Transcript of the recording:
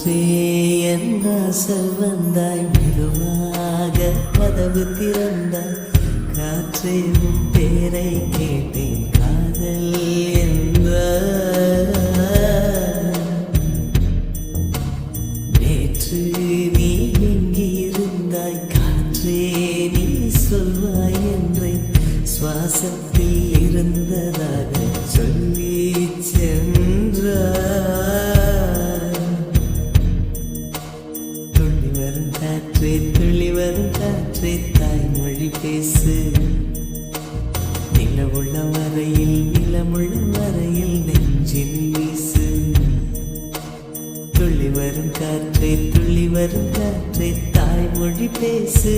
காற்றே என் வாசல் வந்தாய், மெதுவாக கதவு திறந்தாய். காற்றே உன் பேரை கேட்டேன், காதல் என்றாய். நேற்று நீ எங்கிருந்தாய், காற்றே நீ சொல்வாய் என்றேன். சுவாசத்தில் இருந்ததாக சொல்லி சென்றாய். துள்ளி வரும் காற்றே, துள்ளி வரும் காற்றே, தாய்மொழி பேசு. நிலவுள்ள வரையில், நிலமுள்ள வரையில் நெஞ்சில் வீசு. துள்ளி வரும் காற்றே, துள்ளி வரும் காற்றே, தாய்மொழி பேசு.